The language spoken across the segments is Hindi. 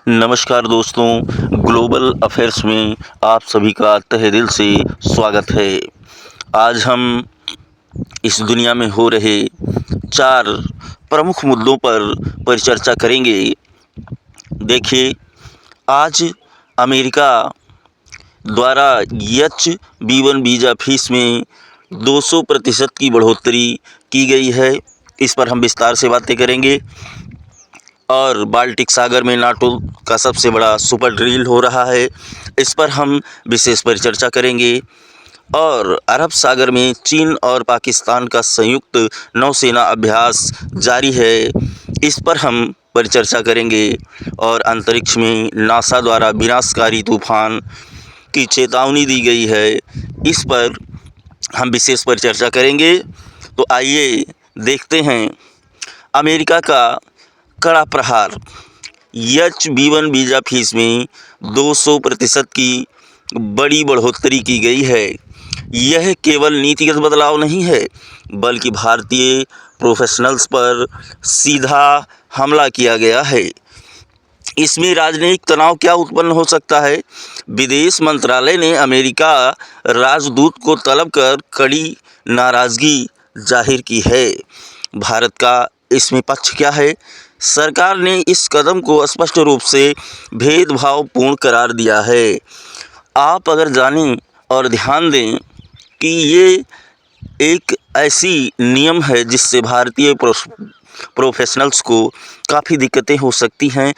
नमस्कार दोस्तों, ग्लोबल अफेयर्स में आप सभी का तहे दिल से स्वागत है। आज हम इस दुनिया में हो रहे 4 प्रमुख मुद्दों पर परिचर्चा करेंगे। देखिए, आज अमेरिका द्वारा H-1B वीज़ा फीस में 200% की बढ़ोतरी की गई है। इस पर हम विस्तार से बातें करेंगे। और बाल्टिक सागर में नाटो का सबसे बड़ा सुपर ड्रिल हो रहा है, इस पर हम विशेष परिचर्चा करेंगे। और अरब सागर में चीन और पाकिस्तान का संयुक्त नौसेना अभ्यास जारी है, इस पर हम परिचर्चा करेंगे। और अंतरिक्ष में नासा द्वारा विनाशकारी तूफान की चेतावनी दी गई है, इस पर हम विशेष परिचर्चा करेंगे। तो आइए देखते हैं अमेरिका का कड़ा प्रहार। H-1B वीज़ा फीस में 200% की बड़ी बढ़ोतरी की गई है। यह केवल नीतिगत बदलाव नहीं है, बल्कि भारतीय प्रोफेशनल्स पर सीधा हमला किया गया है। इसमें राजनयिक तनाव क्या उत्पन्न हो सकता है? विदेश मंत्रालय ने अमेरिका राजदूत को तलब कर कड़ी नाराज़गी जाहिर की है। भारत का इसमें पक्ष क्या है? सरकार ने इस कदम को स्पष्ट रूप से भेदभावपूर्ण करार दिया है। आप अगर जानें और ध्यान दें कि ये एक ऐसी नियम है जिससे भारतीय प्रोफेशनल्स को काफ़ी दिक्कतें हो सकती हैं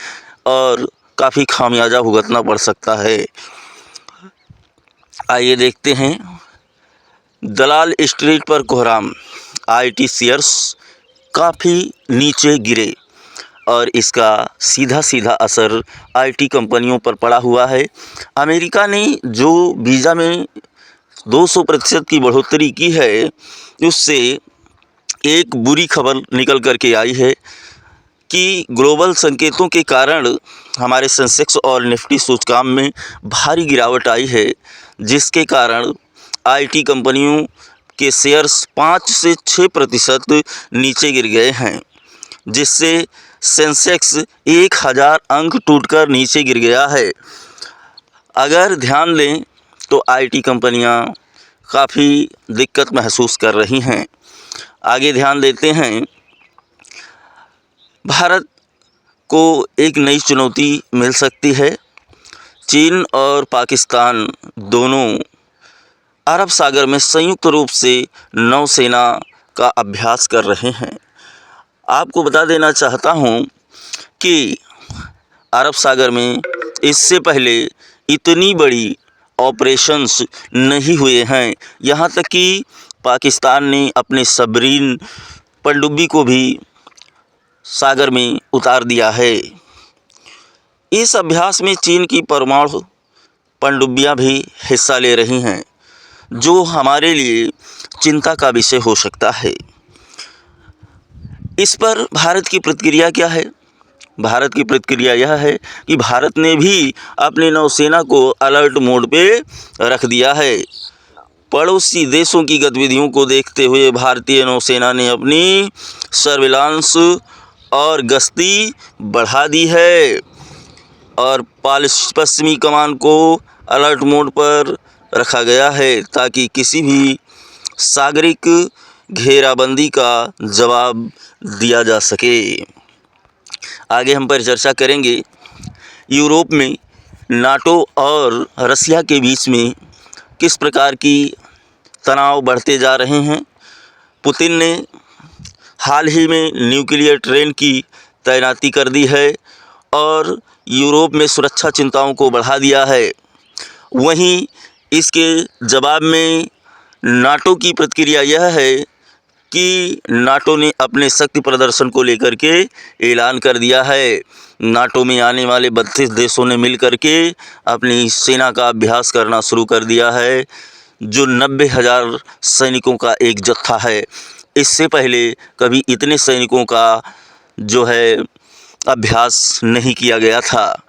और काफ़ी खामियाजा भुगतना पड़ सकता है। आइए देखते हैं। दलाल स्ट्रीट पर कोहराम, IT शेयर्स काफ़ी नीचे गिरे और इसका सीधा असर IT कंपनियों पर पड़ा हुआ है। अमेरिका ने जो वीज़ा में 200% की बढ़ोतरी की है, उससे एक बुरी खबर निकल कर के आई है कि ग्लोबल संकेतों के कारण हमारे सेंसेक्स और निफ्टी सूचकांक में भारी गिरावट आई है, जिसके कारण IT कंपनियों के शेयर्स 5 से 6% नीचे गिर गए हैं, जिससे सेंसेक्स 1000 अंक टूटकर नीचे गिर गया है। अगर ध्यान दें तो IT कंपनियां काफ़ी दिक्कत महसूस कर रही हैं। आगे ध्यान देते हैं। भारत को एक नई चुनौती मिल सकती है। चीन और पाकिस्तान दोनों अरब सागर में संयुक्त रूप से नौसेना का अभ्यास कर रहे हैं। आपको बता देना चाहता हूं कि अरब सागर में इससे पहले इतनी बड़ी ऑपरेशंस नहीं हुए हैं। यहां तक कि पाकिस्तान ने अपने सबमरीन पनडुब्बी को भी सागर में उतार दिया है। इस अभ्यास में चीन की परमाणु पनडुब्बियां भी हिस्सा ले रही हैं, जो हमारे लिए चिंता का विषय हो सकता है। इस पर भारत की प्रतिक्रिया क्या है? भारत की प्रतिक्रिया यह है कि भारत ने भी अपनी नौसेना को अलर्ट मोड पे रख दिया है। पड़ोसी देशों की गतिविधियों को देखते हुए भारतीय नौसेना ने अपनी सर्विलांस और गश्ती बढ़ा दी है और पश्चिमी कमान को अलर्ट मोड पर रखा गया है, ताकि किसी भी सागरिक घेराबंदी का जवाब दिया जा सके। आगे हम पर चर्चा करेंगे। यूरोप में नाटो और रसिया के बीच में किस प्रकार की तनाव बढ़ते जा रहे हैं। पुतिन ने हाल ही में न्यूक्लियर ट्रेन की तैनाती कर दी है और यूरोप में सुरक्षा चिंताओं को बढ़ा दिया है। वहीं इसके जवाब में नाटो की प्रतिक्रिया यह है कि नाटो ने अपने शक्ति प्रदर्शन को लेकर के ऐलान कर दिया है। नाटो में आने वाले 32 देशों ने मिलकर के अपनी सेना का अभ्यास करना शुरू कर दिया है, जो 90,000 सैनिकों का एक जत्था है। इससे पहले कभी इतने सैनिकों का जो है अभ्यास नहीं किया गया था।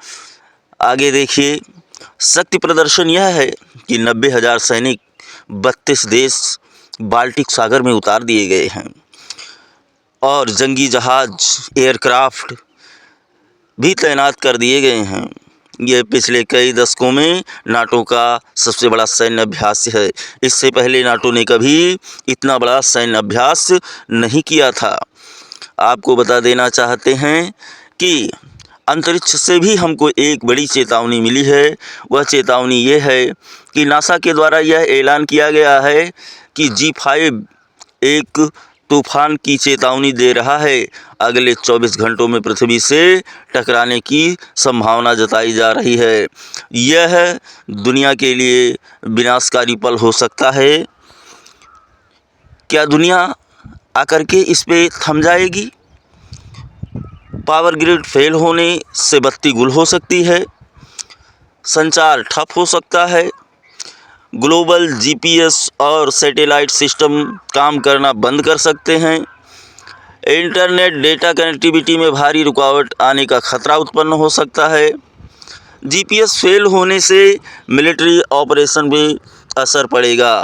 आगे देखिए, शक्ति प्रदर्शन यह है कि 90,000 सैनिक 32 देश बाल्टिक सागर में उतार दिए गए हैं और जंगी जहाज़, एयरक्राफ्ट भी तैनात कर दिए गए हैं। ये पिछले कई दशकों में नाटो का सबसे बड़ा सैन्य अभ्यास है। इससे पहले नाटो ने कभी इतना बड़ा सैन्य अभ्यास नहीं किया था। आपको बता देना चाहते हैं कि अंतरिक्ष से भी हमको एक बड़ी चेतावनी मिली है। वह चेतावनी ये है कि नासा के द्वारा यह ऐलान किया गया है कि G5 एक तूफान की चेतावनी दे रहा है। अगले 24 घंटों में पृथ्वी से टकराने की संभावना जताई जा रही है। यह दुनिया के लिए विनाशकारी पल हो सकता है। क्या दुनिया आकर के इस पे थम जाएगी? पावर ग्रिड फेल होने से बत्ती गुल हो सकती है, संचार ठप हो सकता है, ग्लोबल GPS और सैटेलाइट सिस्टम काम करना बंद कर सकते हैं, इंटरनेट डेटा कनेक्टिविटी में भारी रुकावट आने का खतरा उत्पन्न हो सकता है, GPS फेल होने से मिलिट्री ऑपरेशन भी असर पड़ेगा।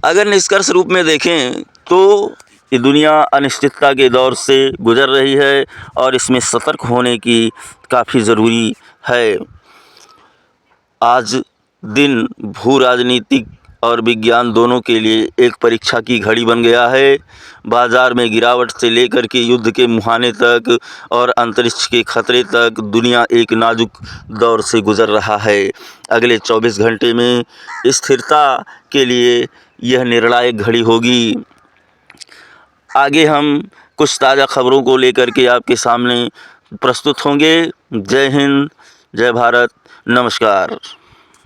अगर निष्कर्ष रूप में देखें तो ये दुनिया अनिश्चितता के दौर से गुजर रही है और इसमें सतर्क होने की काफ़ी ज़रूरी है। आज दिन भू राजनीतिक और विज्ञान दोनों के लिए एक परीक्षा की घड़ी बन गया है। बाज़ार में गिरावट से लेकर के युद्ध के मुहाने तक और अंतरिक्ष के खतरे तक दुनिया एक नाजुक दौर से गुजर रहा है। अगले 24 घंटे में स्थिरता के लिए यह निर्णायक घड़ी होगी। आगे हम कुछ ताज़ा खबरों को लेकर के आपके सामने प्रस्तुत होंगे। जय हिंद, जय भारत, नमस्कार।